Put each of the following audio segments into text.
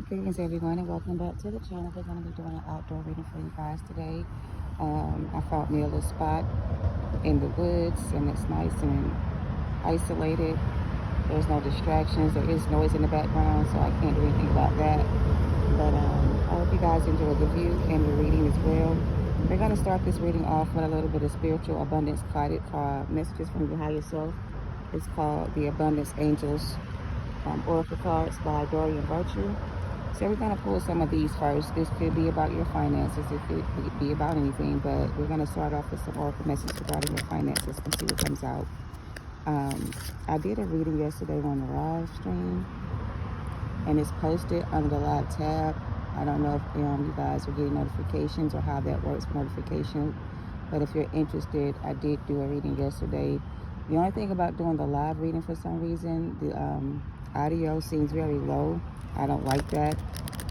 Greetings everyone and welcome back to the channel. We're going to be doing an outdoor reading for you guys today. I found me a little spot in the woods and it's nice and isolated. There's no distractions. There is noise in the background, so I can't do anything about that. But I hope you guys enjoy the view and the reading as well. We're going to start this reading off with a little bit of spiritual abundance guided messages from your higher self. It's called the Abundance Angels Oracle cards by Dorian Virtue. So we're going to pull some of these first. This could be about your finances. It could be about anything, but we're going to start off with some oracle messages regarding your finances and see what comes out. I did a reading yesterday on the live stream, and it's posted under the live tab. I don't know if you guys are getting notifications or how that works for notification, but if you're interested, I did do a reading yesterday. The only thing about doing the live reading, for some reason, the audio seems very low. I don't like that.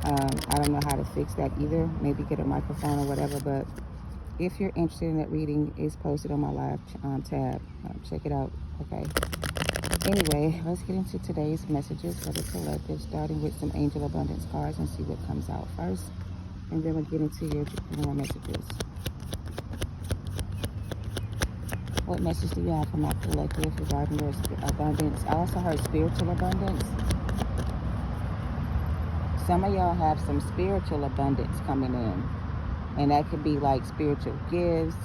I don't know how to fix that either. Maybe get a microphone or whatever, but if you're interested in that reading, it's posted on my live tab. Check it out, okay? Anyway, let's get into today's messages for the collective, starting with some Angel Abundance cards and see what comes out first. And then we'll get into your general messages. What message do you have for my collective regarding your abundance? I also heard spiritual abundance. Some of y'all have some spiritual abundance coming in, and that could be like spiritual gifts,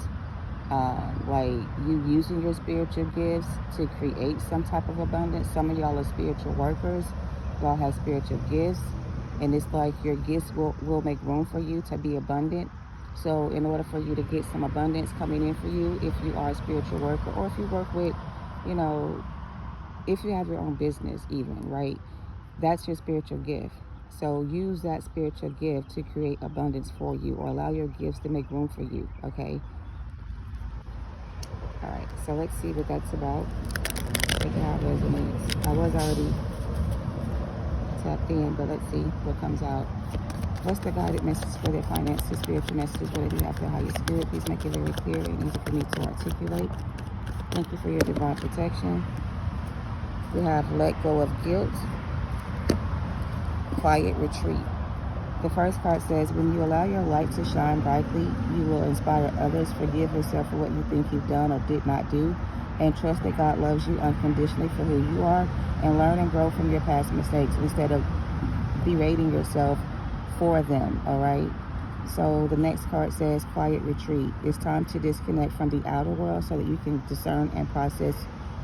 like you using your spiritual gifts to create some type of abundance. Some of y'all are spiritual workers. Y'all have spiritual gifts, and it's like your gifts will make room for you to be abundant. So in order for you to get some abundance coming in for you, if you are a spiritual worker, or if you work with, if you have your own business even, right? That's your spiritual gift. So use that spiritual gift to create abundance for you, or allow your gifts to make room for you, okay? All right, so let's see what that's about. Look at how it resonates. I was already tapped in, but let's see what comes out. What's the guided message for their finances, spiritual messages, what do you have for higher spirit? Please make it very clear and easy for me to articulate. Thank you for your divine protection. We have let go of guilt, quiet retreat. The first card says, when you allow your light to shine brightly, you will inspire others. Forgive yourself for what you think you've done or did not do, and trust that God loves you unconditionally for who you are, and learn and grow from your past mistakes instead of berating yourself for them, all right? So the next card says quiet retreat. It's time to disconnect from the outer world so that you can discern and process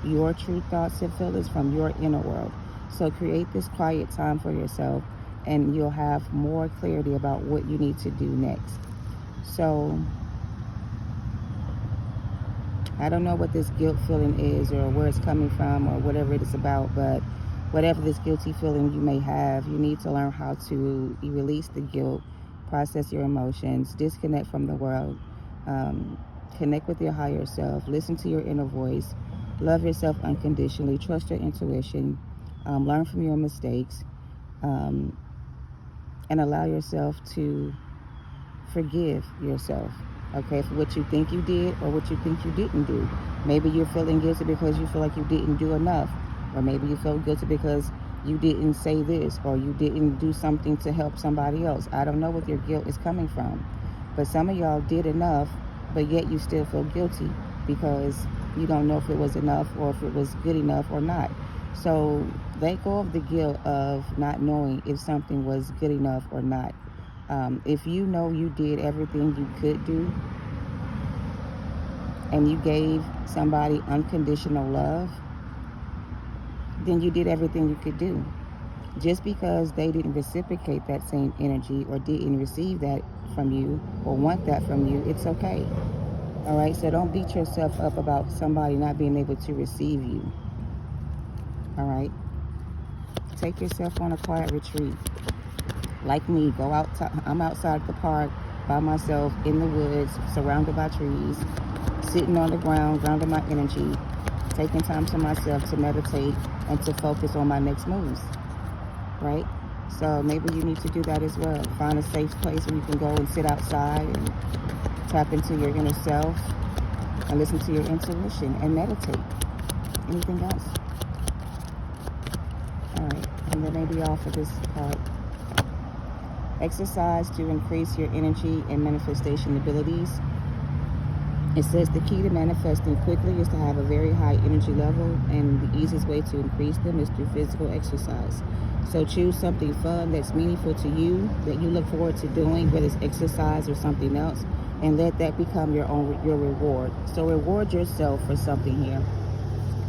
your true thoughts and feelings from your inner world. So create this quiet time for yourself, and you'll have more clarity about what you need to do next. So I don't know what this guilt feeling is or where it's coming from or whatever it is about, but whatever this guilty feeling you may have, you need to learn how to release the guilt, process your emotions, disconnect from the world, connect with your higher self, listen to your inner voice, love yourself unconditionally, trust your intuition, learn from your mistakes, and allow yourself to forgive yourself, okay, for what you think you did or what you think you didn't do. Maybe you're feeling guilty because you feel like you didn't do enough, or maybe you feel guilty because you didn't say this, or you didn't do something to help somebody else. I don't know what your guilt is coming from, but some of y'all did enough, but yet you still feel guilty because you don't know if it was enough or if it was good enough or not. So let go of the guilt of not knowing if something was good enough or not. If you know you did everything you could do, and you gave somebody unconditional love, then you did everything you could do. Just because they didn't reciprocate that same energy or didn't receive that from you or want that from you, it's okay. All right, so don't beat yourself up about somebody not being able to receive you. All right, take yourself on a quiet retreat. Like me, go out. I'm outside the park by myself in the woods, surrounded by trees, sitting on the ground, grounding my energy, taking time to myself to meditate and to focus on my next moves, right? So maybe you need to do that as well. Find a safe place where you can go and sit outside and tap into your inner self and listen to your intuition and meditate. Anything else? All right, and then maybe offer this card. Exercise to increase your energy and manifestation abilities. It says the key to manifesting quickly is to have a very high energy level, and the easiest way to increase them is through physical exercise. So choose something fun that's meaningful to you, that you look forward to doing, whether it's exercise or something else, and let that become your reward. So reward yourself for something here.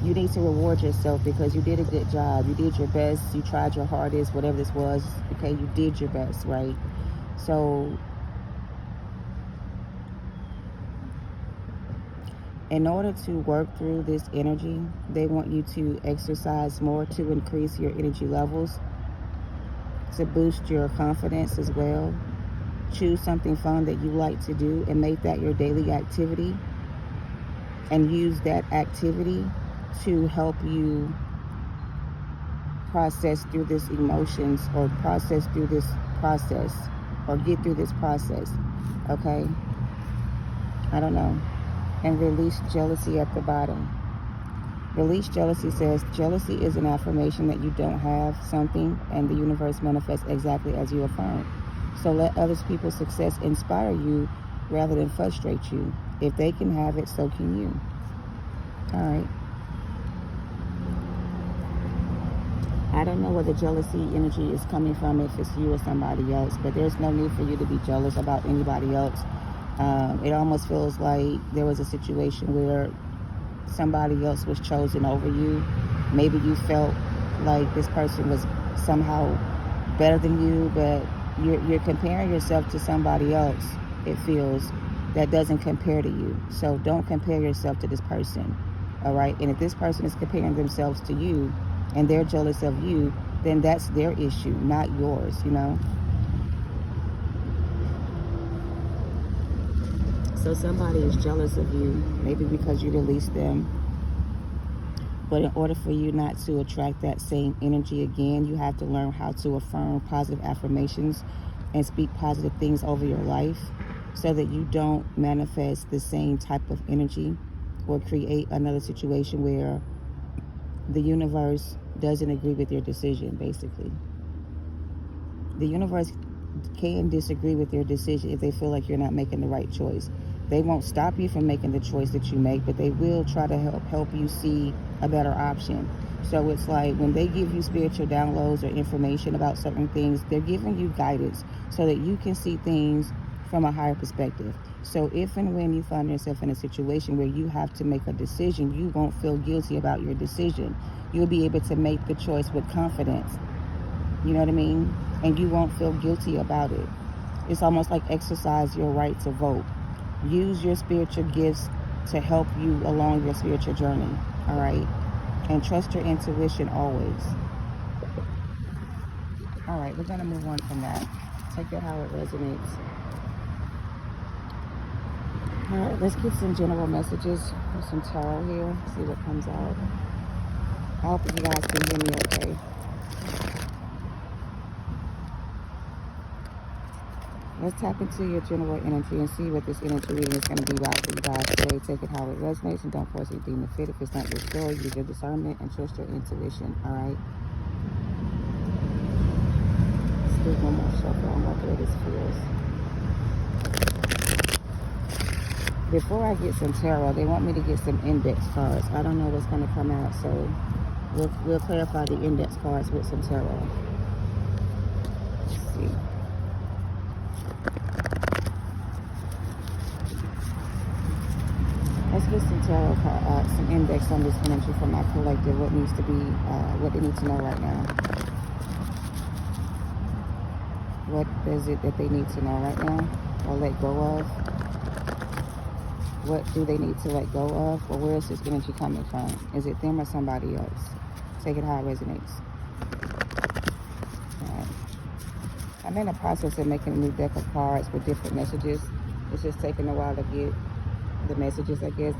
You need to reward yourself because you did a good job. You did your best. You tried your hardest, whatever this was. Okay, you did your best, right? So in order to work through this energy, they want you to exercise more to increase your energy levels, to boost your confidence as well. Choose something fun that you like to do and make that your daily activity, and use that activity to help you process through this emotions, or process through this process, or get through this process. Okay? I don't know. And release jealousy at the bottom. Release jealousy says jealousy is an affirmation that you don't have something, and the universe manifests exactly as you affirm. So let other people's success inspire you rather than frustrate you. If they can have it, so can you. All right. I don't know where the jealousy energy is coming from, if it's you or somebody else, but there's no need for you to be jealous about anybody else. It almost feels like there was a situation where somebody else was chosen over you. Maybe you felt like this person was somehow better than you, but you're comparing yourself to somebody else, it feels, that doesn't compare to you. So don't compare yourself to this person, all right? And if this person is comparing themselves to you and they're jealous of you, then that's their issue, not yours, you know? So somebody is jealous of you, maybe because you released them. But in order for you not to attract that same energy again, you have to learn how to affirm positive affirmations and speak positive things over your life, so that you don't manifest the same type of energy or create another situation where the universe doesn't agree with your decision, basically. The universe can disagree with your decision if they feel like you're not making the right choice. They won't stop you from making the choice that you make, but they will try to help you see a better option. So it's like when they give you spiritual downloads or information about certain things, they're giving you guidance so that you can see things from a higher perspective. So if and when you find yourself in a situation where you have to make a decision, you won't feel guilty about your decision. You'll be able to make the choice with confidence. You know what I mean? And you won't feel guilty about it. It's almost like exercise your right to vote. Use your spiritual gifts to help you along your spiritual journey, all right? And trust your intuition always. All right, we're going to move on from that. Take it how it resonates. All right, let's get some general messages with some tarot here. See what comes out. I hope you guys can hear me okay. Let's tap into your general energy and see what this energy reading is going to be about for you guys today. Take it how it resonates and don't force anything to fit. If it's not your story, use your discernment and trust your intuition, all right? Let's do one more shuffle on what this feels. Before I get some tarot, they want me to get some index cards. I don't know what's going to come out, so we'll clarify the index cards with some tarot. Let's see. Let's get some tarot cards, some index on this energy from my collective. What needs to be, what they need to know right now. What is it that they need to know right now, or let go of? What do they need to let go of, or where is this energy coming from? Is it them or somebody else? Take it how it resonates. Right. I'm in the process of making a new deck of cards with different messages. It's just taking a while to get the messages, I guess.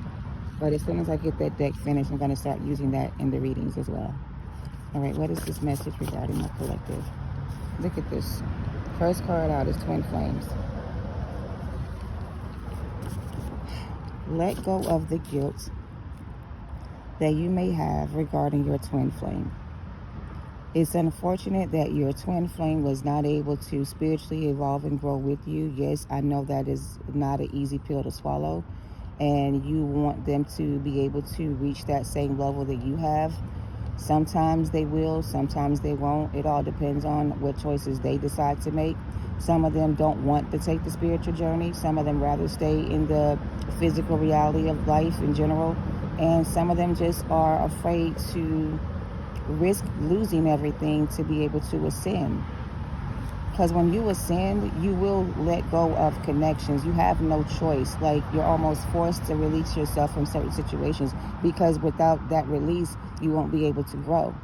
But as soon as I get that deck finished, I'm going to start using that in the readings as well. All right, what is this message regarding my collective? Look at this. First card out is Twin Flames. Let go of the guilt that you may have regarding your twin flame. It's unfortunate that your twin flame was not able to spiritually evolve and grow with you. Yes, I know that is not an easy pill to swallow, and you want them to be able to reach that same level that you have. Sometimes they will, sometimes they won't. It all depends on what choices they decide to make. Some of them don't want to take the spiritual journey. Some of them rather stay in the physical reality of life in general. And some of them just are afraid to risk losing everything to be able to ascend. Because when you ascend, you will let go of connections. You have no choice. Like, you're almost forced to release yourself from certain situations, because without that release, you won't be able to grow.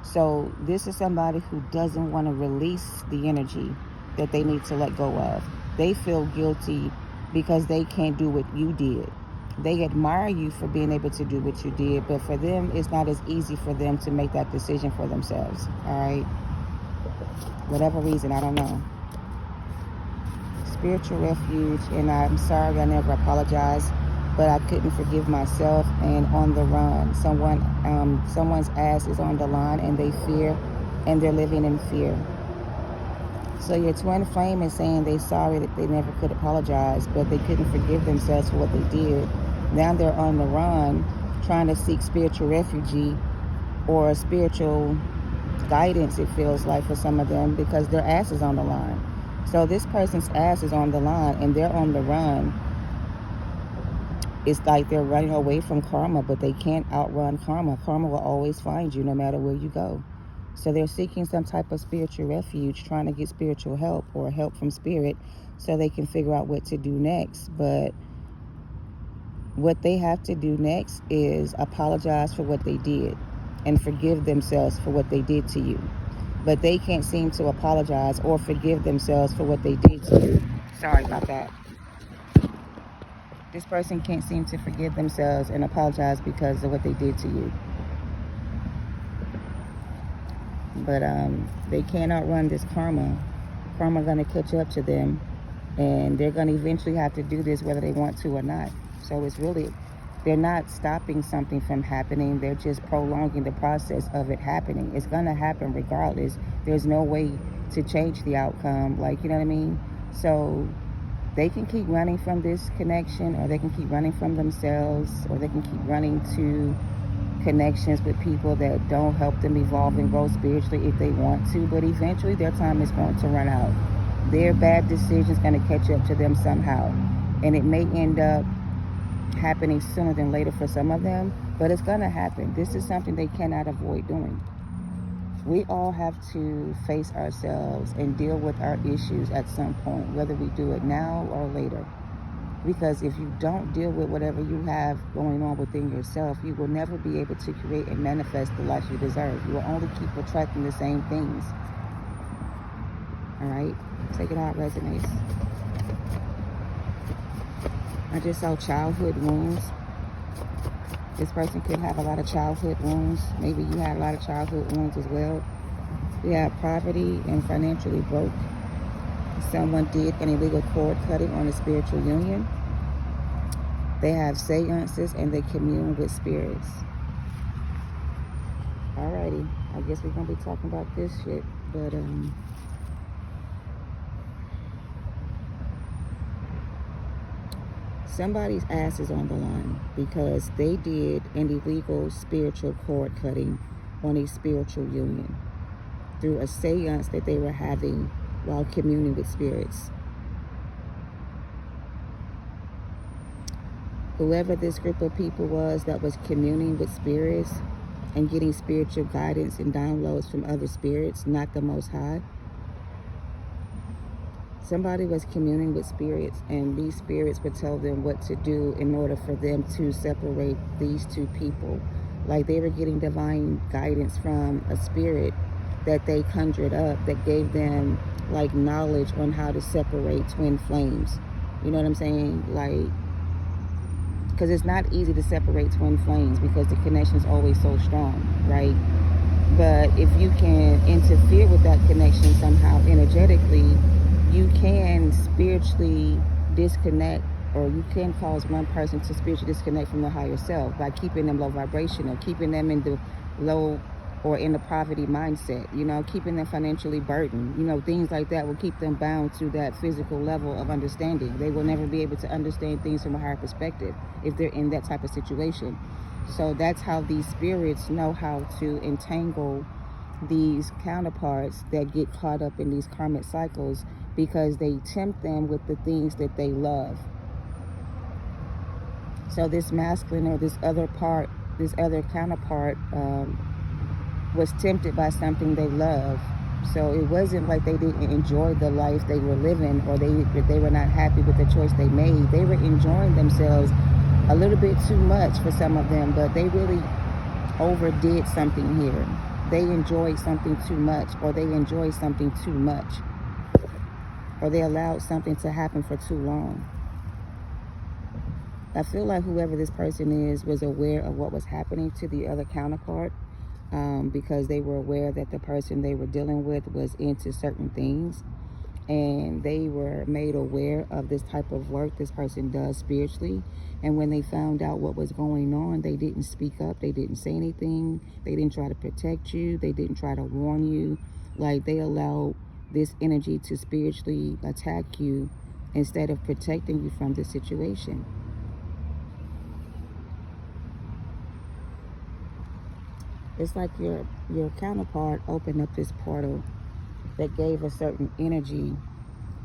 So this is somebody who doesn't want to release the energy that they need to let go of. They feel guilty because they can't do what you did. They admire you for being able to do what you did, but for them, it's not as easy for them to make that decision for themselves. All right? Whatever reason, I don't know. Spiritual refuge, and I'm sorry I never apologized, but I couldn't forgive myself. And on the run, someone's ass is on the line, and they fear, and they're living in fear. So your twin flame is saying they're sorry that they never could apologize, but they couldn't forgive themselves for what they did. Now they're on the run, trying to seek spiritual refuge or spiritual guidance, it feels like, for some of them, because their ass is on the line. So this person's ass is on the line and they're on the run. It's like they're running away from karma, but they can't outrun karma. Karma will always find you no matter where you go. So they're seeking some type of spiritual refuge, trying to get spiritual help or help from spirit so they can figure out what to do next. But what they have to do next is apologize for what they did and forgive themselves for what they did to you. But they can't seem to apologize or forgive themselves for what they did to you. Sorry about that. This person can't seem to forgive themselves and apologize because of what they did to you. But they can't outrun this karma. Karma gonna catch up to them, and they're gonna eventually have to do this whether they want to or not. So it's really, they're not stopping something from happening. They're just prolonging the process of it happening. It's gonna happen regardless. There's no way to change the outcome. Like, you know what I mean? So they can keep running from this connection, or they can keep running from themselves, or they can keep running to connections with people that don't help them evolve and grow spiritually if they want to. But eventually their time is going to run out. Their bad decisions going to catch up to them somehow. And it may end up happening sooner than later for some of them, but it's going to happen. This is something they cannot avoid doing. We all have to face ourselves and deal with our issues at some point, whether we do it now or later. Because if you don't deal with whatever you have going on within yourself, you will never be able to create and manifest the life you deserve. You will only keep attracting the same things. All right? Take it out, resonates. I just saw childhood wounds. This person could have a lot of childhood wounds. Maybe you had a lot of childhood wounds as well. We have poverty and financially broke. Someone did an illegal cord cutting on a spiritual union. They have seances and they commune with spirits. Alrighty, I guess we're gonna be talking about this shit, but somebody's ass is on the line because they did an illegal spiritual cord cutting on a spiritual union through a seance that they were having while communing with spirits. Whoever this group of people was that was communing with spirits and getting spiritual guidance and downloads from other spirits, not the Most High. Somebody was communing with spirits, and these spirits would tell them what to do in order for them to separate these two people. Like, they were getting divine guidance from a spirit that they conjured up that gave them like knowledge on how to separate twin flames. You know what I'm saying? Like, because it's not easy to separate twin flames because the connection is always so strong, right? But if you can interfere with that connection somehow energetically, you can spiritually disconnect, or you can cause one person to spiritually disconnect from the higher self by keeping them low vibrational, keeping them in the low or in the poverty mindset, keeping them financially burdened, things like that will keep them bound to that physical level of understanding. They will never be able to understand things from a higher perspective if they're in that type of situation. So that's how these spirits know how to entangle these counterparts that get caught up in these karmic cycles, because they tempt them with the things that they love. So this masculine or this other counterpart was tempted by something they love. So it wasn't like they didn't enjoy the life they were living, or they were not happy with the choice they made. They were enjoying themselves a little bit too much for some of them, but they really overdid something here. They enjoyed something too much, or they enjoyed something too much, or they allowed something to happen for too long. I feel like whoever this person is was aware of what was happening to the other counterpart, because they were aware that the person they were dealing with was into certain things, and they were made aware of this type of work this person does spiritually. And when they found out what was going on, they didn't speak up. They didn't say anything. They didn't try to protect you. They didn't try to warn you. Like, they allowed this energy to spiritually attack you instead of protecting you from the situation. It's like your counterpart opened up this portal that gave a certain energy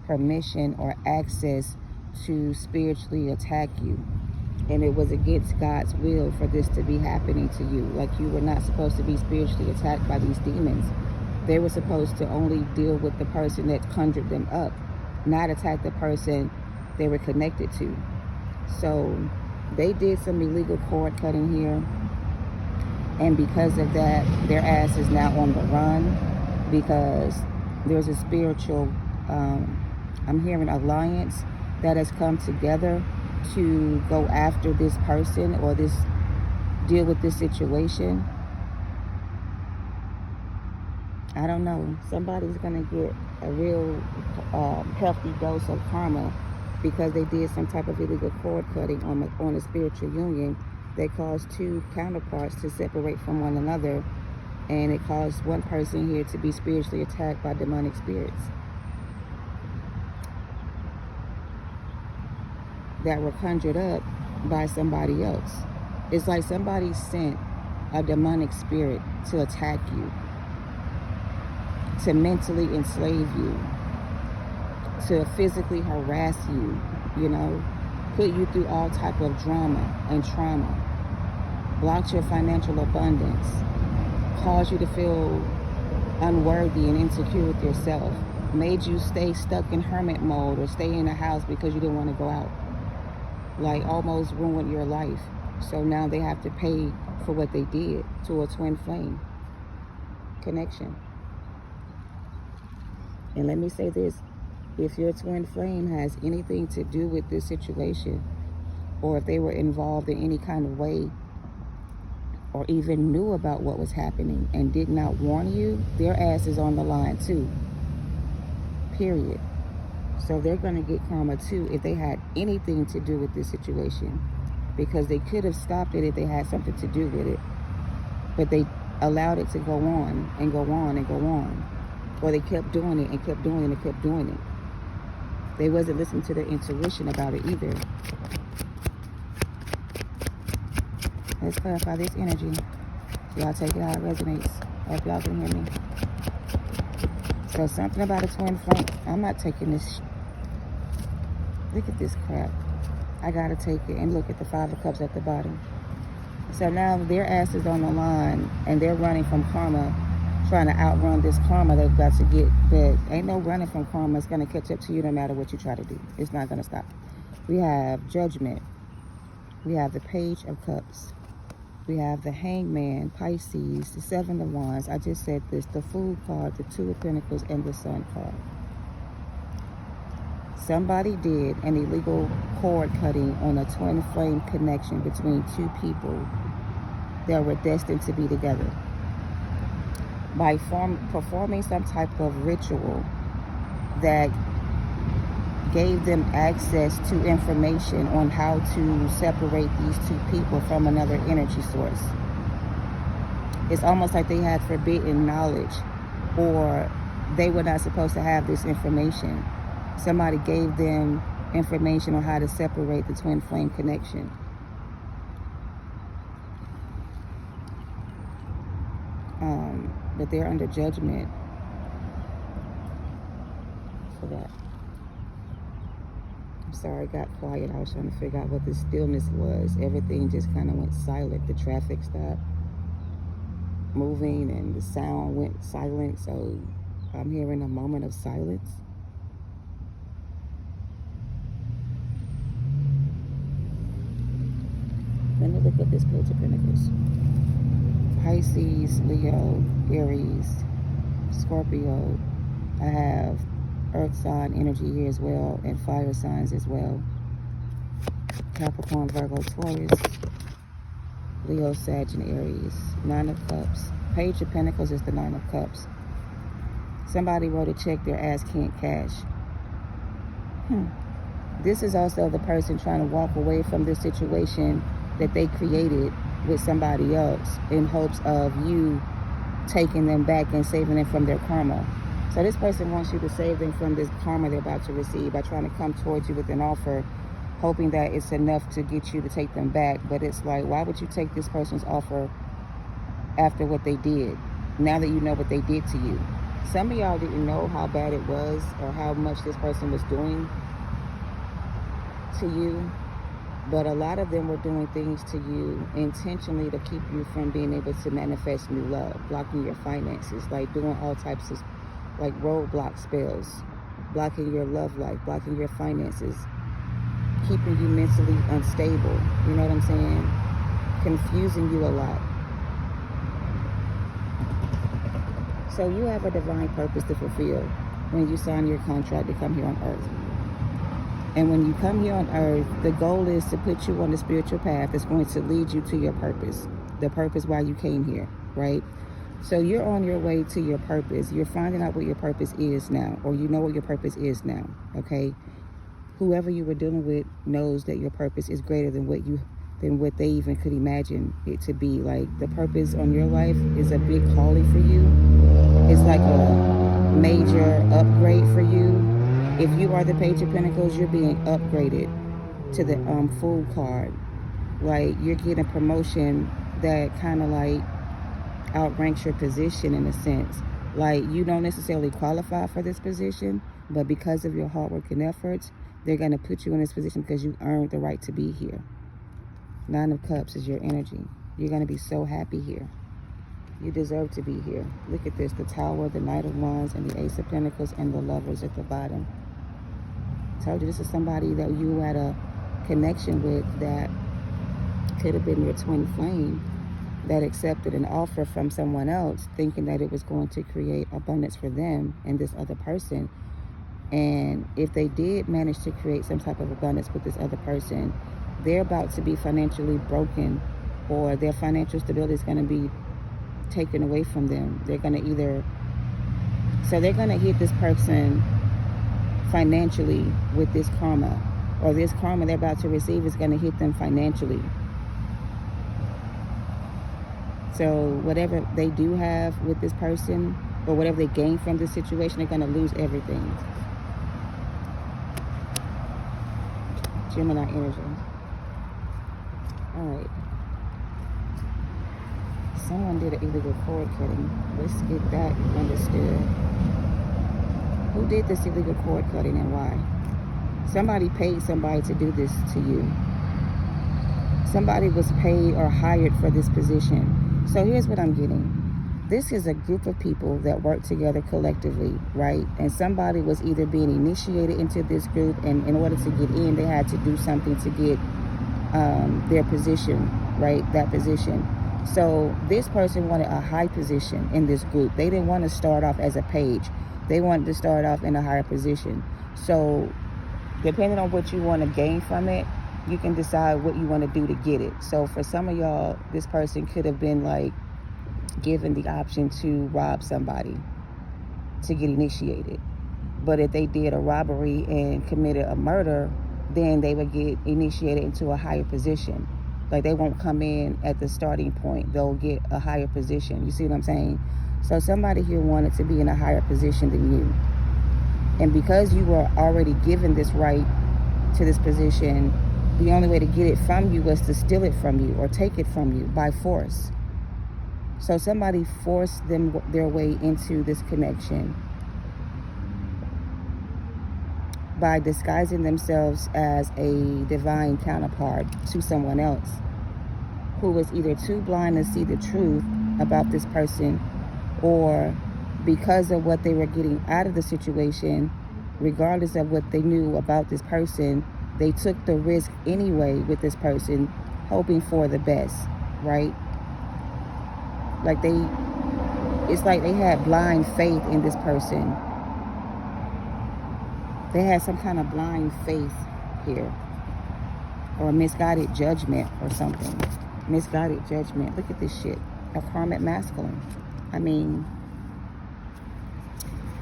permission or access to spiritually attack you. And it was against God's will for this to be happening to you. Like, you were not supposed to be spiritually attacked by these demons. They were supposed to only deal with the person that conjured them up, not attack the person they were connected to. So they did some illegal cord cutting here. And because of that, their ass is now on the run, because there's a spiritual, I'm hearing, alliance that has come together to go after this person or deal with this situation. I don't know. Somebody's going to get a real healthy dose of karma because they did some type of illegal cord cutting on a spiritual union. They caused two counterparts to separate from one another, and it caused one person here to be spiritually attacked by demonic spirits that were conjured up by somebody else. It's like somebody sent a demonic spirit to attack you, to mentally enslave you, to physically harass you, put you through all type of drama and trauma, blocked your financial abundance, caused you to feel unworthy and insecure with yourself, made you stay stuck in hermit mode or stay in a house because you didn't want to go out, like almost ruined your life. So now they have to pay for what they did to a twin flame connection. And let me say this, if your twin flame has anything to do with this situation, or if they were involved in any kind of way, or even knew about what was happening and did not warn you, their ass is on the line too. Period. So they're going to get karma too if they had anything to do with this situation, because they could have stopped it if they had something to do with it, but they allowed it to go on and go on and go on, or they kept doing it and kept doing it and kept doing it. They wasn't listening to their intuition about it either. Let's clarify this energy. Y'all take it how it resonates. I hope y'all can hear me. So something about a twin flame. I'm not taking this. Look at this crap. I gotta take it. And look at the 5 of Cups at the bottom. So now their ass is on the line and they're running from karma, trying to outrun this karma they've got to get. But ain't no running from karma. It's gonna catch up to you no matter what you try to do. It's not gonna stop. We have Judgment. We have the Page of Cups. We have the Hangman, Pisces, the 7 of Wands. I just said this, the Fool card, the 2 of Pentacles, and the Sun card. Somebody did an illegal cord cutting on a twin flame connection between two people that were destined to be together. By performing some type of ritual that gave them access to information on how to separate these two people from another energy source. It's almost like they had forbidden knowledge, or they were not supposed to have this information. Somebody gave them information on how to separate the twin flame connection. But they're under judgment for that. I'm sorry, it got quiet. I was trying to figure out what the stillness was. Everything just kind of went silent. The traffic stopped moving and the sound went silent. So I'm hearing a moment of silence. Let me look at this Page of Pentacles. Pisces, Leo, Aries, Scorpio. I have earth sign energy here as well, and fire signs as well. Capricorn, Virgo, Taurus, Leo, Sag, and Aries. Nine of Cups. Page of Pentacles is the Nine of Cups. Somebody wrote a check their ass can't cash. This is also the person trying to walk away from this situation that they created with somebody else in hopes of you taking them back and saving them from their karma. So this person wants you to save them from this karma they're about to receive by trying to come towards you with an offer, hoping that it's enough to get you to take them back. But it's like, why would you take this person's offer after what they did, now that you know what they did to you? Some of y'all didn't know how bad it was or how much this person was doing to you, but a lot of them were doing things to you intentionally to keep you from being able to manifest new love, blocking your finances, like doing all types of like roadblock spells, blocking your love life, blocking your finances, keeping you mentally unstable, you know what I'm saying? Confusing you a lot. So you have a divine purpose to fulfill when you sign your contract to come here on earth. And when you come here on earth, the goal is to put you on the spiritual path that's going to lead you to your purpose, the purpose why you came here, right? So you're on your way to your purpose. You're finding out what your purpose is now, or you know what your purpose is now, okay? Whoever you were dealing with knows that your purpose is greater than what they even could imagine it to be. Like, the purpose on your life is a big calling for you. It's like a major upgrade for you. If you are the Page of Pentacles, you're being upgraded to the Fool card. Like, you're getting a promotion that kind of like outranks your position in a sense. Like, you don't necessarily qualify for this position, but because of your hard work and efforts, they're going to put you in this position because you earned the right to be here. Nine of Cups is your energy. You're going to be so happy here. You deserve to be here. Look at this, the Tower, the Knight of Wands, and the Ace of Pentacles, and the Lovers at the bottom. I told you this is somebody that you had a connection with that could have been your twin flame that accepted an offer from someone else, thinking that it was going to create abundance for them and this other person. And if they did manage to create some type of abundance with this other person, they're about to be financially broken, or their financial stability is going to be taken away from them. They're going to they're going to hit this person financially with this karma, or this karma they're about to receive is going to hit them financially. So whatever they do have with this person, or whatever they gain from this situation, they're going to lose everything. Gemini energy. All right. Someone did an illegal cord cutting. Let's get that understood. Who did this illegal cord cutting and why? Somebody paid somebody to do this to you. Somebody was paid or hired for this position. So here's what I'm getting. This is a group of people that work together collectively, right? And somebody was either being initiated into this group, and in order to get in, they had to do something to get their position, right? That position. So this person wanted a high position in this group. They didn't want to start off as a page. They wanted to start off in a higher position. So depending on what you want to gain from it, you can decide what you want to do to get it. So for some of y'all, this person could have been like given the option to rob somebody to get initiated. But if they did a robbery and committed a murder, then they would get initiated into a higher position. Like, they won't come in at the starting point. They'll get a higher position. You see what I'm saying? So somebody here wanted to be in a higher position than you. And because you were already given this right to this position, the only way to get it from you was to steal it from you or take it from you by force. So somebody forced their way into this connection by disguising themselves as a divine counterpart to someone else who was either too blind to see the truth about this person, or because of what they were getting out of the situation, regardless of what they knew about this person, they took the risk anyway with this person, hoping for the best, right? Like, it's like they had blind faith in this person. They had some kind of blind faith here, or misguided judgment or something. Misguided judgment. Look at this shit. A karmic masculine. I mean,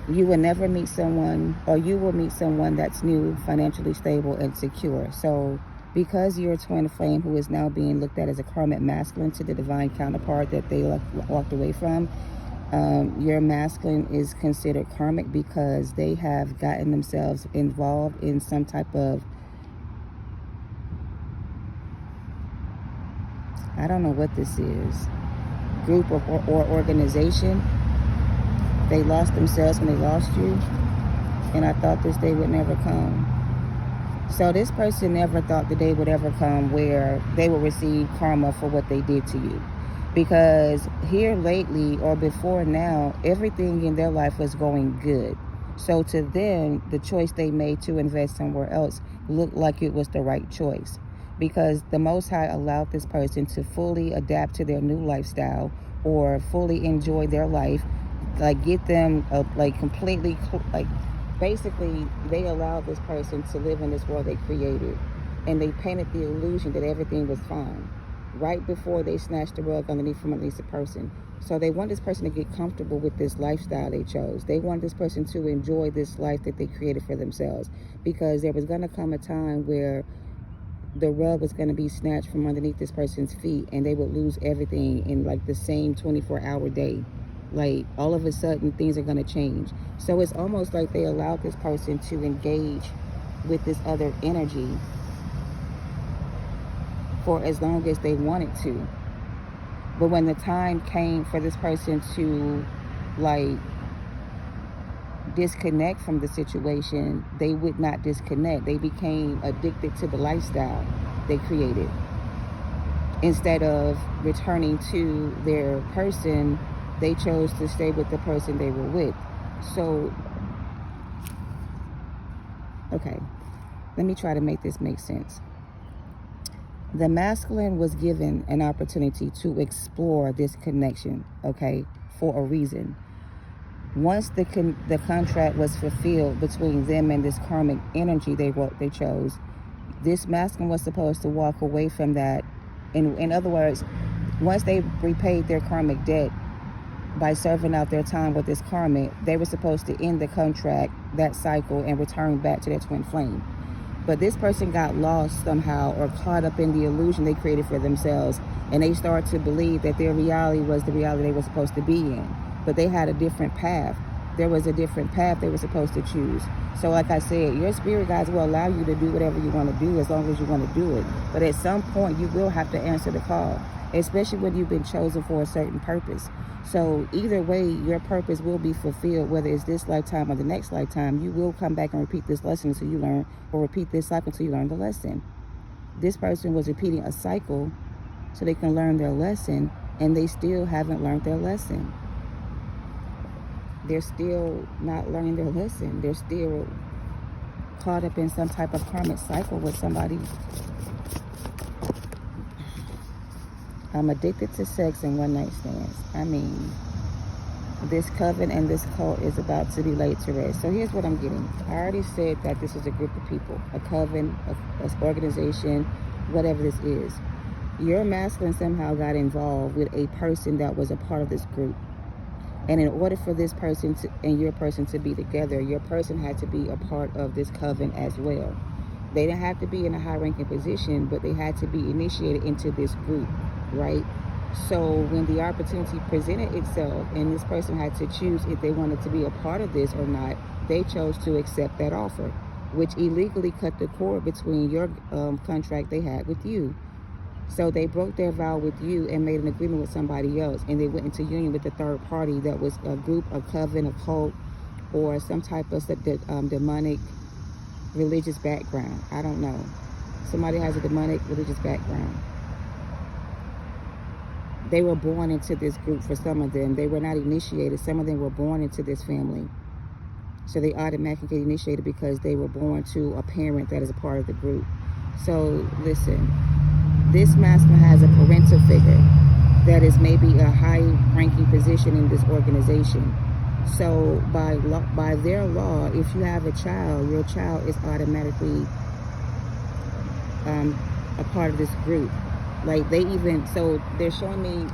you will never meet someone, or you will meet someone that's new, financially stable, and secure. So because you're a twin flame who is now being looked at as a karmic masculine to the divine counterpart that they walked away from, your masculine is considered karmic because they have gotten themselves involved in some type of, I don't know what this is, group or organization. They lost themselves when they lost you, and I thought this day would never come. So this person never thought the day would ever come where they will receive karma for what they did to you. Because here lately, or before now, everything in their life was going good. So to them, the choice they made to invest somewhere else looked like it was the right choice. Because the Most High allowed this person to fully adapt to their new lifestyle, or fully enjoy their life, like get them like completely, like basically they allowed this person to live in this world they created, and they painted the illusion that everything was fine right before they snatched the rug underneath the person. So they want this person to get comfortable with this lifestyle they chose. They want this person to enjoy this life that they created for themselves, because there was going to come a time where the rug was going to be snatched from underneath this person's feet, and they would lose everything in like the same 24-hour day. Like, all of a sudden things are going to change. So it's almost like they allowed this person to engage with this other energy for as long as they wanted to. But when the time came for this person to like disconnect from the situation, they would not disconnect. They became addicted to the lifestyle they created, instead of returning to their person. They chose to stay with the person they were with. So, okay, let me try to make this make sense. The masculine was given an opportunity to explore this connection, okay, for a reason. Once the contract was fulfilled between them and this karmic energy they chose, this masculine was supposed to walk away from that. In other words, once they repaid their karmic debt by serving out their time with this karmic, they were supposed to end the contract, that cycle, and return back to their twin flame. But this person got lost somehow, or caught up in the illusion they created for themselves, and they started to believe that their reality was the reality they were supposed to be in. But they had a different path. There was a different path they were supposed to choose. So like I said, your spirit guides will allow you to do whatever you want to do as long as you want to do it. But at some point, you will have to answer the call, especially when you've been chosen for a certain purpose. So either way, your purpose will be fulfilled, whether it's this lifetime or the next lifetime. You will come back and repeat this lesson until you learn, or repeat this cycle until you learn the lesson. This person was repeating a cycle so they can learn their lesson, and they still haven't learned their lesson. They're still not learning their lesson. They're still caught up in some type of karmic cycle with somebody. I'm addicted to sex and one-night stands. I mean, this coven and this cult is about to be laid to rest. So here's what I'm getting. I already said that this is a group of people, a coven, an organization, whatever this is. Your masculine somehow got involved with a person that was a part of this group. And in order for this person and your person to be together, your person had to be a part of this coven as well. They didn't have to be in a high-ranking position, but they had to be initiated into this group, right? So when the opportunity presented itself and this person had to choose if they wanted to be a part of this or not, they chose to accept that offer, which illegally cut the cord between your contract they had with you. So they broke their vow with you and made an agreement with somebody else, and they went into union with the third party that was a group, a coven, a cult, or some type of demonic religious background. I don't know. Somebody has a demonic religious background. They were born into this group. For some of them, they were not initiated. Some of them were born into this family. So they automatically get initiated because they were born to a parent that is a part of the group. So listen, this masculine has a parental figure that is maybe a high-ranking position in this organization. So by their law, if you have a child, your child is automatically a part of this group. Like so they're showing me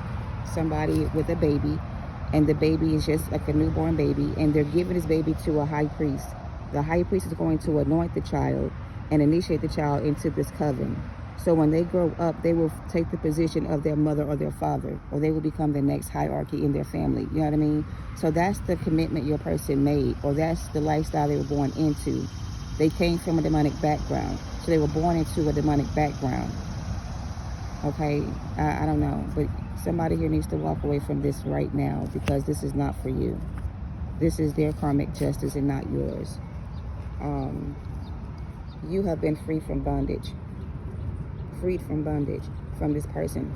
somebody with a baby, and the baby is just like a newborn baby, and they're giving this baby to a high priest. The high priest is going to anoint the child and initiate the child into this coven. So when they grow up, they will take the position of their mother or their father, or they will become the next hierarchy in their family. You know what I mean? So that's the commitment your person made, or that's the lifestyle they were born into. They came from a demonic background, so they were born into a demonic background. Okay, I don't know, but somebody here needs to walk away from this right now, because this is not for you. This is their karmic justice and not yours. You have been freed from bondage from this person.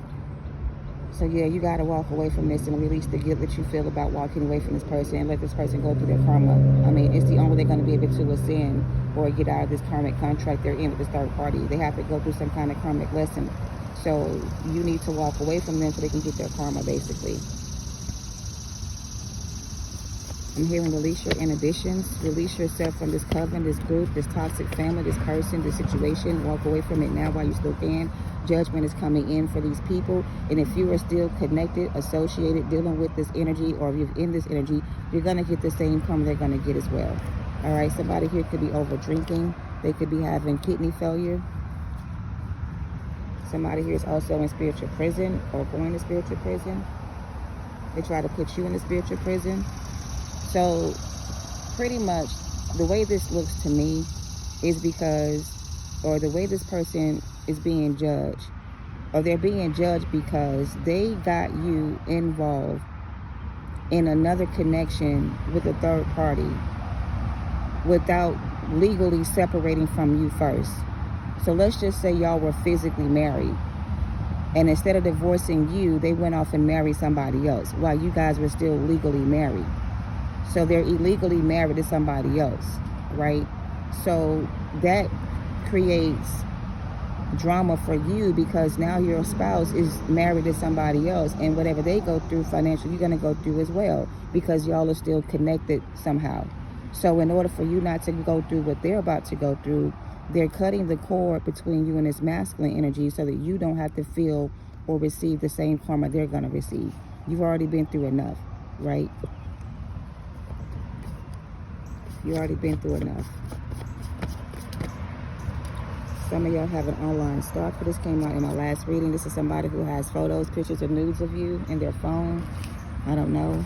So yeah, you got to walk away from this and release the guilt that you feel about walking away from this person, and let this person go through their karma. I mean, it's the only way they're going to be able to ascend or get out of this karmic contract they're in with this third party. They have to go through some kind of karmic lesson. So you need to walk away from them so they can get their karma, basically. I'm hearing release your inhibitions, release yourself from this coven, this group, this toxic family, this person, this situation. Walk away from it now while you still can. Judgment is coming in for these people. And if you are still connected, associated, dealing with this energy, or if you're in this energy, you're going to get the same karma they're going to get as well. All right, somebody here could be over drinking. They could be having kidney failure. Somebody here is also in spiritual prison or going to spiritual prison. They try to put you in a spiritual prison. So pretty much the way this looks to me is because, or the way this person is being judged, or they're being judged because they got you involved in another connection with a third party without legally separating from you first. So let's just say y'all were physically married, and instead of divorcing you, they went off and married somebody else while you guys were still legally married. So they're illegally married to somebody else, right? So that creates drama for you, because now your spouse is married to somebody else, and whatever they go through financially, you're going to go through as well, because y'all are still connected somehow. So in order for you not to go through what they're about to go through, they're cutting the cord between you and this masculine energy so that you don't have to feel or receive the same karma they're going to receive. You've already been through enough, right? You already been through enough. Some of y'all have an online stalker. This came out in my last reading. This is somebody who has photos, pictures, or nudes of you in their phone. I don't know.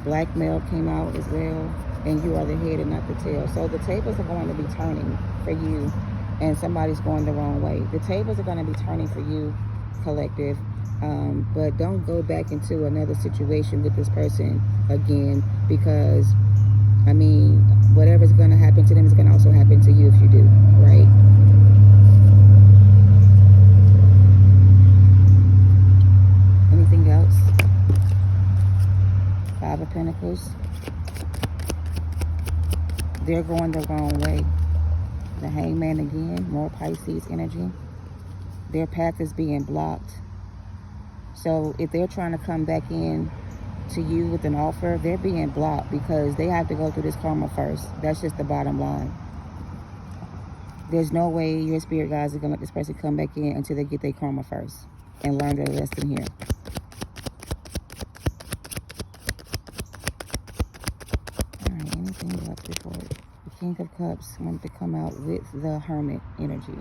Blackmail came out as well. And you are the head and not the tail. So the tables are going to be turning for you, and somebody's going the wrong way. The tables are going to be turning for you, collective. But don't go back into another situation with this person again, because I mean, whatever's going to happen to them is going to also happen to you if you do, right? Anything else? Five of Pentacles. They're going the wrong way. The Hangman again, more Pisces energy. Their path is being blocked. So if they're trying to come back in to you with an offer, they're being blocked because they have to go through this karma first. That's just the bottom line. There's no way your spirit guides are going to let this person come back in until they get their karma first and learn their lesson here. All right, anything else before we King of Cups wanted to come out with the Hermit energy.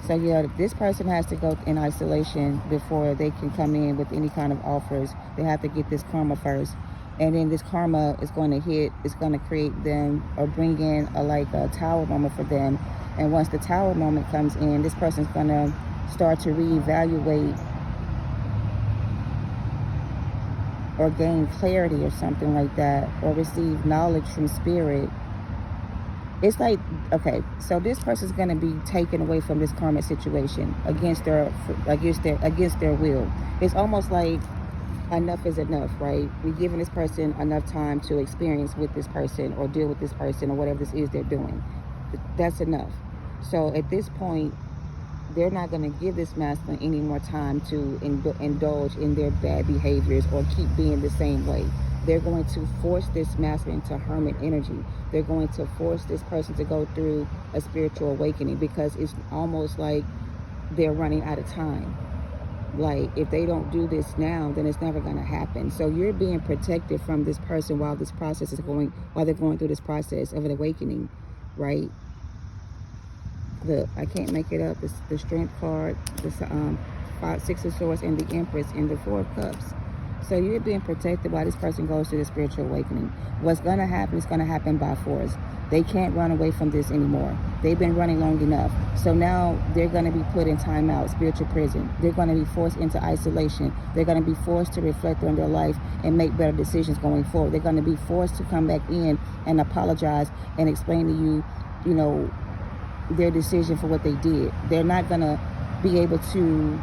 So yeah, this person has to go in isolation before they can come in with any kind of offers. They have to get this karma first. And then this karma is going to hit, it's going to create them or bring in a tower moment for them. And once the tower moment comes in, this person's going to start to reevaluate or gain clarity or something like that, or receive knowledge from spirit. It's like, okay, so this person's going to be taken away from this karmic situation against their will. It's almost like enough is enough, right? We're giving this person enough time to experience with this person or deal with this person or whatever this is they're doing. That's enough. So at this point, they're not going to give this masculine any more time to indulge in their bad behaviors or keep being the same way. They're going to force this masculine to hermit energy. They're going to force this person to go through a spiritual awakening, because it's almost like they're running out of time. Like, if they don't do this now, then it's never going to happen. So you're being protected from this person while they're going through this process of an awakening, right? Look, I can't make it up. It's the Strength card, the Six of Swords, and the Empress, and the Four of Cups. So you're being protected while this person goes through the spiritual awakening. What's going to happen is going to happen by force. They can't run away from this anymore. They've been running long enough. So now they're going to be put in timeout, spiritual prison. They're going to be forced into isolation. They're going to be forced to reflect on their life and make better decisions going forward. They're going to be forced to come back in and apologize and explain to you, you know, their decision for what they did. They're not going to be able to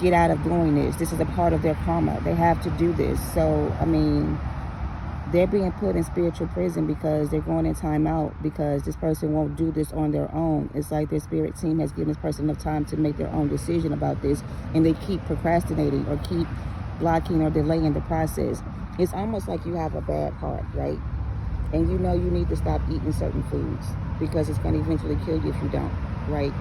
get out of doing this. This is a part of their karma. They have to do this. So, I mean, they're being put in spiritual prison because they're going in time out, because this person won't do this on their own. It's like their spirit team has given this person enough time to make their own decision about this, and they keep procrastinating or keep blocking or delaying the process. It's almost like you have a bad heart, right? And you know you need to stop eating certain foods because it's going to eventually kill you if you don't, right?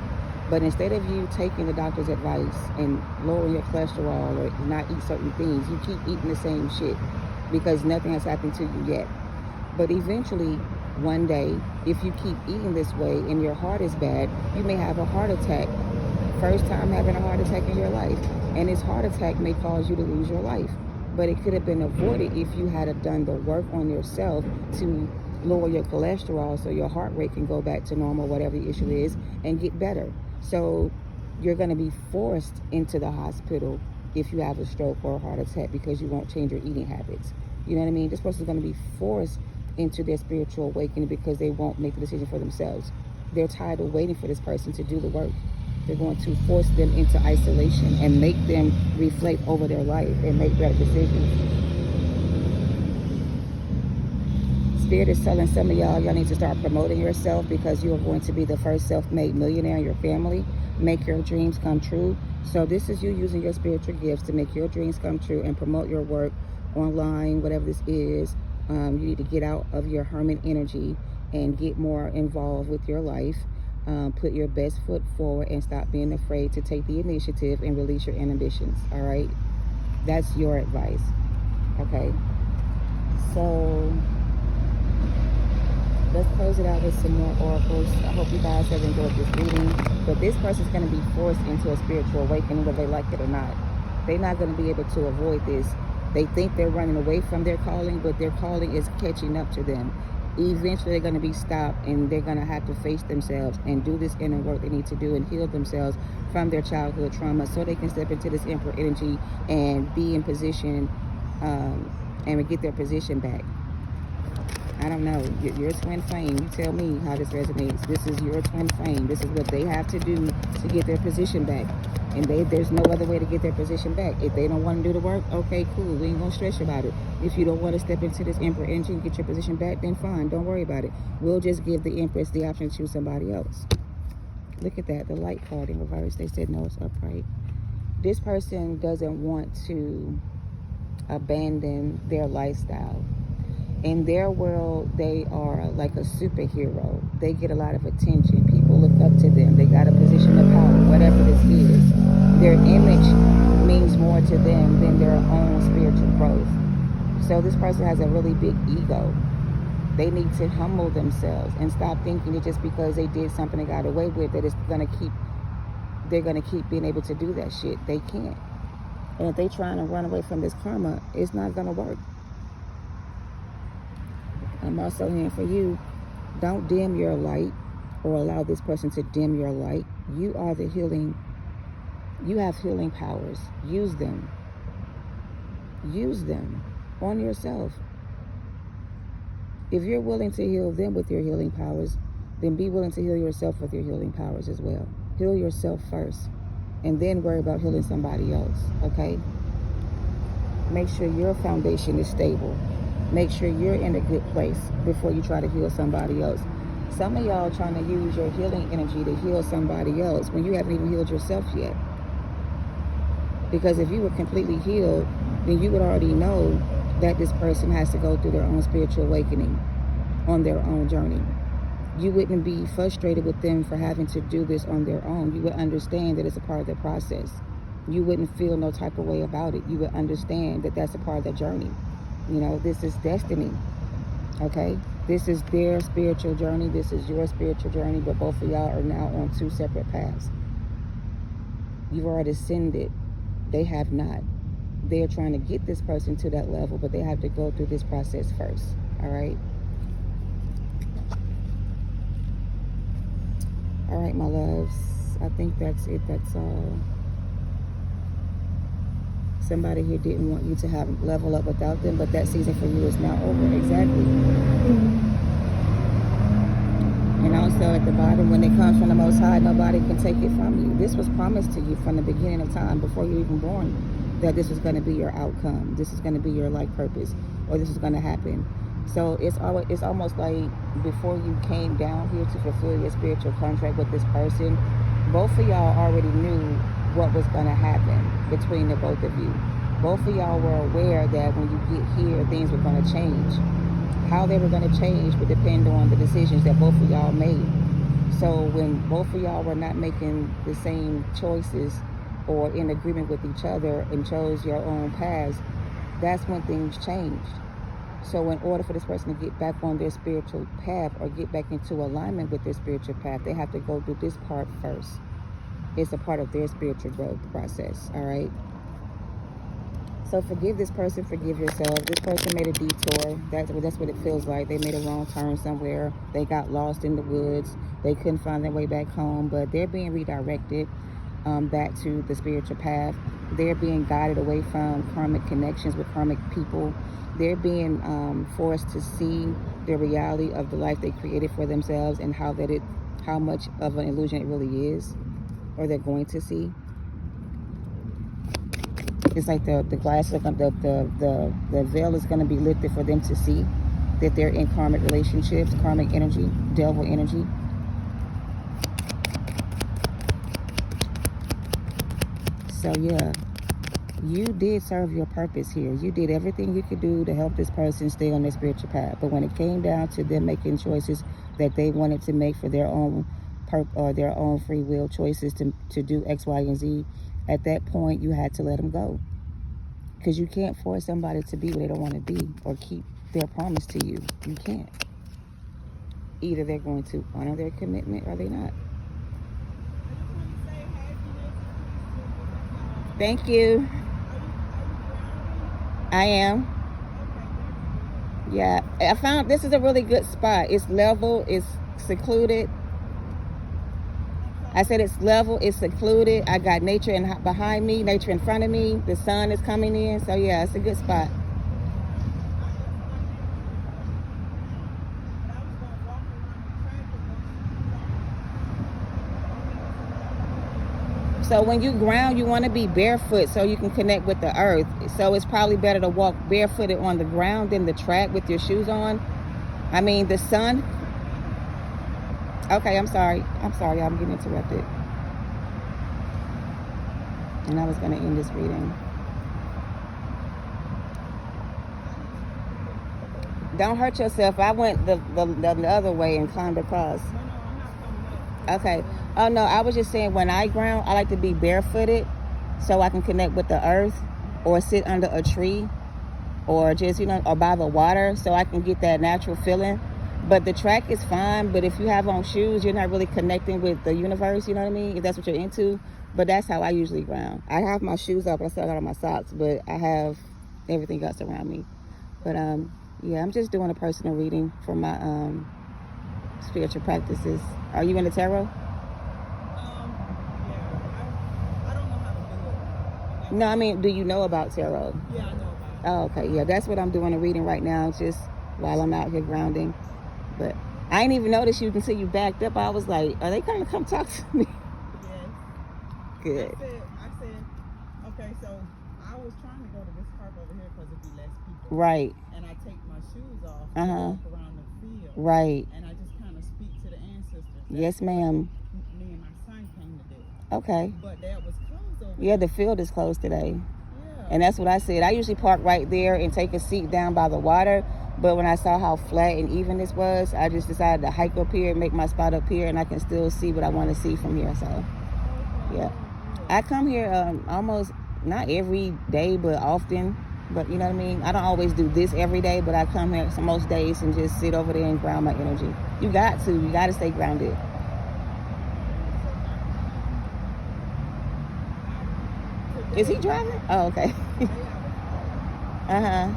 But instead of you taking the doctor's advice and lowering your cholesterol or not eat certain things, you keep eating the same shit because nothing has happened to you yet. But eventually, one day, if you keep eating this way and your heart is bad, you may have a heart attack. First time having a heart attack in your life. And this heart attack may cause you to lose your life. But it could have been avoided if you had done the work on yourself to lower your cholesterol so your heart rate can go back to normal, whatever the issue is, and get better. So you're going to be forced into the hospital if you have a stroke or a heart attack because you won't change your eating habits. You know what I mean? This person's going to be forced into their spiritual awakening because they won't make the decision for themselves. They're tired of waiting for this person to do the work. They're going to force them into isolation and make them reflect over their life and make better decisions. Spirit is telling some of y'all need to start promoting yourself because you are going to be the first self-made millionaire in your family. Make your dreams come true. So this is you using your spiritual gifts to make your dreams come true and promote your work online, whatever this is. You need to get out of your hermit energy and get more involved with your life. Put your best foot forward and stop being afraid to take the initiative and release your inhibitions. All right, that's your advice. Okay, so let's close it out with some more oracles. I hope you guys have enjoyed this reading. But this person's going to be forced into a spiritual awakening whether they like it or not. They're not going to be able to avoid this. They think they're running away from their calling, but their calling is catching up to them. Eventually they're going to be stopped and they're going to have to face themselves and do this inner work they need to do and heal themselves from their childhood trauma so they can step into this Emperor energy and be in position and get their position back. I don't know. Your twin flame, you tell me how this resonates. This is your twin flame. This is what they have to do to get their position back. And there's no other way to get their position back. If they don't want to do the work, okay, cool. We ain't going to stress about it. If you don't want to step into this Emperor energy and get your position back, then fine. Don't worry about it. We'll just give the Empress the option to choose somebody else. Look at that. The light card in reverse. They said no, it's upright. This person doesn't want to abandon their lifestyle. In their world, they are like a superhero. They get a lot of attention. People look up to them. They got a position of power, whatever this is. Their image means more to them than their own spiritual growth. So this person has a really big ego. They need to humble themselves and stop thinking that just because they did something they got away with, that they're gonna keep being able to do that shit. They can't. And if they trying to run away from this karma, it's not gonna work. I'm also here for you. Don't dim your light or allow this person to dim your light. You are the healing. You have healing powers. Use them. Use them on yourself. If you're willing to heal them with your healing powers, then be willing to heal yourself with your healing powers as well. Heal yourself first, and then worry about healing somebody else, okay? Make sure your foundation is stable. Make sure you're in a good place before you try to heal somebody else. Some of y'all trying to use your healing energy to heal somebody else when you haven't even healed yourself yet. Because if you were completely healed, then you would already know that this person has to go through their own spiritual awakening on their own journey. You wouldn't be frustrated with them for having to do this on their own. You would understand that it's a part of the process. You wouldn't feel no type of way about it. You would understand that that's a part of the journey. You know, this is destiny, okay? This is their spiritual journey. This is your spiritual journey, but both of y'all are now on two separate paths. You've already ascended. They have not. They're trying to get this person to that level, but they have to go through this process first, all right? All right, my loves. I think that's it. That's all. Somebody here didn't want you to have level up without them, but that season for you is now over. Exactly. And also at the bottom, when it comes from the Most High, nobody can take it from you. This was promised to you from the beginning of time, before you were even born, that this was going to be your outcome. This is going to be your life purpose, or this is going to happen. So it's almost like before you came down here to fulfill your spiritual contract with this person, both of y'all already knew what was going to happen between the both of you. Both of y'all were aware that when you get here, things were going to change. How they were going to change would depend on the decisions that both of y'all made. So when both of y'all were not making the same choices or in agreement with each other and chose your own paths, that's when things changed. So in order for this person to get back on their spiritual path or get back into alignment with their spiritual path, they have to go through this part first. It's a part of their spiritual growth process, all right? So forgive this person, forgive yourself. This person made a detour. That's what it feels like. They made a wrong turn somewhere. They got lost in the woods. They couldn't find their way back home, but they're being redirected back to the spiritual path. They're being guided away from karmic connections with karmic people. They're being forced to see the reality of the life they created for themselves and how much of an illusion it really is, or they're going to see. It's like the glass, the veil is going to be lifted for them to see that they're in karmic relationships, karmic energy, devil energy. So yeah, you did serve your purpose here. You did everything you could do to help this person stay on their spiritual path. But when it came down to them making choices that they wanted to make for their own their own free will choices to do X, Y, and Z, at that point you had to let them go. Because you can't force somebody to be what they don't want to be or keep their promise to you. You can't. Either they're going to honor their commitment or they're not. Thank you. I am. Yeah, I found this is a really good spot. It's level, it's secluded. I said it's level, it's secluded. I got nature behind me, nature in front of me. The sun is coming in. So yeah, it's a good spot. So when you ground, you want to be barefoot so you can connect with the earth. So it's probably better to walk barefooted on the ground than the track with your shoes on. I mean, the sun. Okay, I'm sorry, I'm getting interrupted. And I was going to end this reading. Don't hurt yourself. I went the other way and climbed across. Okay. Oh, no, I was just saying when I ground, I like to be barefooted so I can connect with the earth or sit under a tree or just, or by the water so I can get that natural feeling. But the track is fine, but if you have on shoes, you're not really connecting with the universe, you know what I mean? If that's what you're into. But that's how I usually ground. I have my shoes up, but I still got on my socks, but I have everything else around me. But yeah, I'm just doing a personal reading for my spiritual practices. Are you in the tarot? I don't know how to do it. No, I mean, do you know about tarot? Yeah, I know about it. Oh, okay. Yeah, that's what I'm doing a reading right now, just while I'm out here grounding. But I didn't even notice you until you backed up. I was like, are they gonna come talk to me? Yes. Good. I said, okay, so I was trying to go to this park over here because it'd be less people. Right. And I take my shoes off and walk around the field. Right. And I just kind of speak to the ancestors. Yes, ma'am. Me and my son came to do. Okay. But that was closed over Yeah, the field is closed today. Yeah. And that's what I said. I usually park right there and take a seat down by the water. But when I saw how flat and even this was, I just decided to hike up here and make my spot up here, and I can still see what I want to see from here. So, yeah. I come here almost, not every day, but often. But you know what I mean? I don't always do this every day, but I come here most days and just sit over there and ground my energy. You got to stay grounded. Is he driving? Oh, okay. Uh-huh.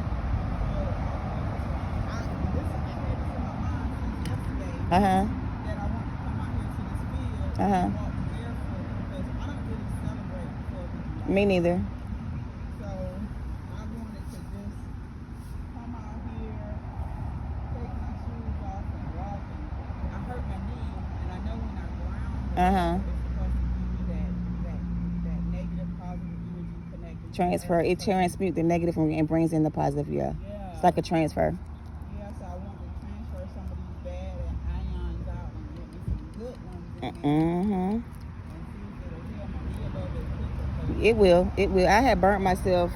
That I want to come out here to this field and walk barefoot because I don't really celebrate 4th of July. Me neither. So I wanted to just come out here, take my shoes off and walk. And I hurt my knee, and I know when I ground, it's supposed to give you that negative, positive energy connected. Transfer. It transmutes the negative and brings in the positive. Yeah. It's like a transfer. It will. I had burnt myself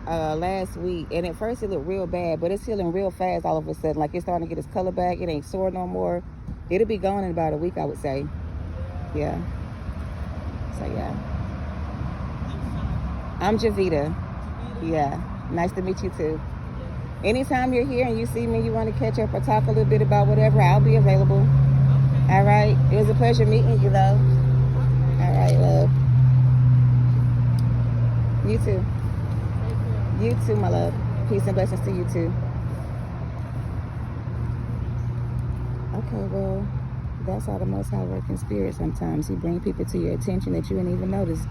last week, and at first it looked real bad, but it's healing real fast all of a sudden. Like, it's starting to get its color back. It ain't sore no more. It'll be gone in about a week, I would say. Yeah. So, yeah. I'm Javita. Yeah. Nice to meet you, too. Anytime you're here and you see me, you want to catch up or talk a little bit about whatever, I'll be available. All right. It was a pleasure meeting you, though. All right, love. You too. You too, my love. Peace and blessings to you, too. Okay, well, that's how the Most High works in spirit sometimes. He brings people to your attention that you didn't even notice.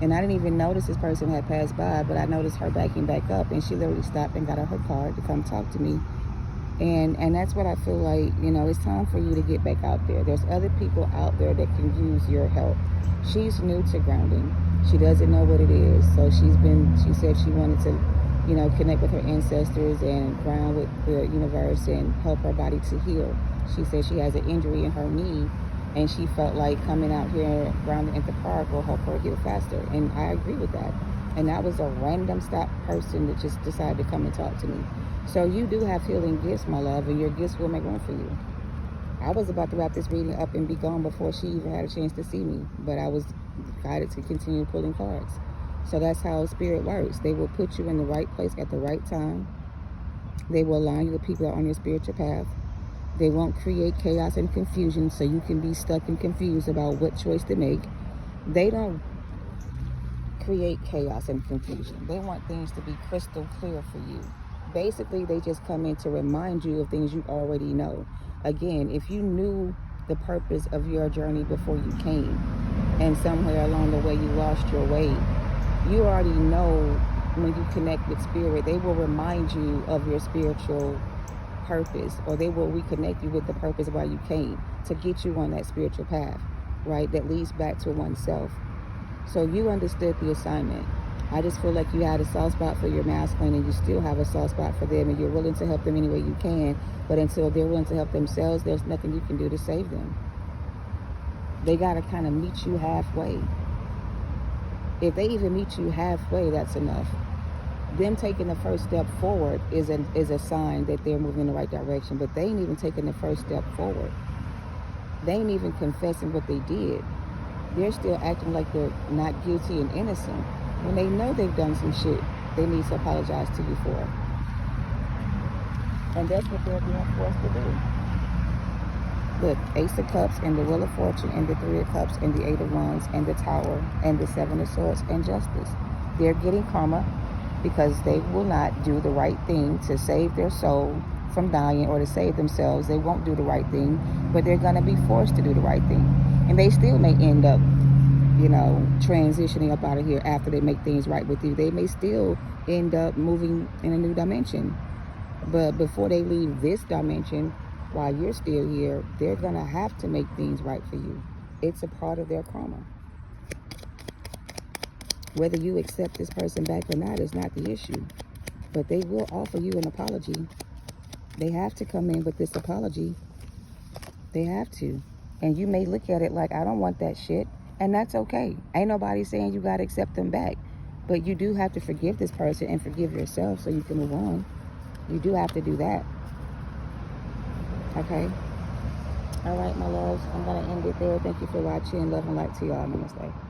And I didn't even notice this person had passed by, but I noticed her backing back up, and she literally stopped and got her card to come talk to me. And that's what I feel like, it's time for you to get back out there. There's other people out there that can use your help. She's new to grounding. She doesn't know what it is. So she said she wanted to, connect with her ancestors and ground with the universe and help her body to heal. She said she has an injury in her knee, and she felt like coming out here grounding at the park will help her heal faster. And I agree with that. And that was a random stop person that just decided to come and talk to me. So you do have healing gifts, my love, and your gifts will make room for you. I was about to wrap this reading up and be gone before she even had a chance to see me, but I was guided to continue pulling cards. So that's how spirit works. They will put you in the right place at the right time. They will align you with people that are on your spiritual path. They won't create chaos and confusion so you can be stuck and confused about what choice to make. They don't create chaos and confusion. They want things to be crystal clear for you. Basically, they just come in to remind you of things you already know. Again, if you knew the purpose of your journey before you came, and somewhere along the way you lost your way, you already know when you connect with spirit, they will remind you of your spiritual purpose, or they will reconnect you with the purpose of why you came, to get you on that spiritual path, right, that leads back to oneself. So you understood the assignment. I just feel like you had a soft spot for your masculine, and you still have a soft spot for them, and you're willing to help them any way you can. But until they're willing to help themselves, there's nothing you can do to save them. They got to kind of meet you halfway. If they even meet you halfway, that's enough. Them taking the first step forward is a sign that they're moving in the right direction. But they ain't even taking the first step forward. They ain't even confessing what they did. They're still acting like they're not guilty and innocent when they know they've done some shit they need to apologize to you for. And that's what they're being forced to do. Look, Ace of Cups and the Wheel of Fortune and the Three of Cups and the Eight of Wands and the Tower and the Seven of Swords and Justice. They're getting karma because they will not do the right thing to save their soul from dying or to save themselves. They won't do the right thing, but they're going to be forced to do the right thing. And they still may end up, you know, transitioning up out of here after they make things right with you. They may still end up moving in a new dimension. But before they leave this dimension, while you're still here, they're going to have to make things right for you. It's a part of their karma. Whether you accept this person back or not is not the issue. But they will offer you an apology. They have to come in with this apology. They have to. And you may look at it like, I don't want that shit. And that's okay. Ain't nobody saying you got to accept them back. But you do have to forgive this person and forgive yourself so you can move on. You do have to do that. Okay? All right, my loves. I'm going to end it there. Thank you for watching. Love and light to y'all. Namaste.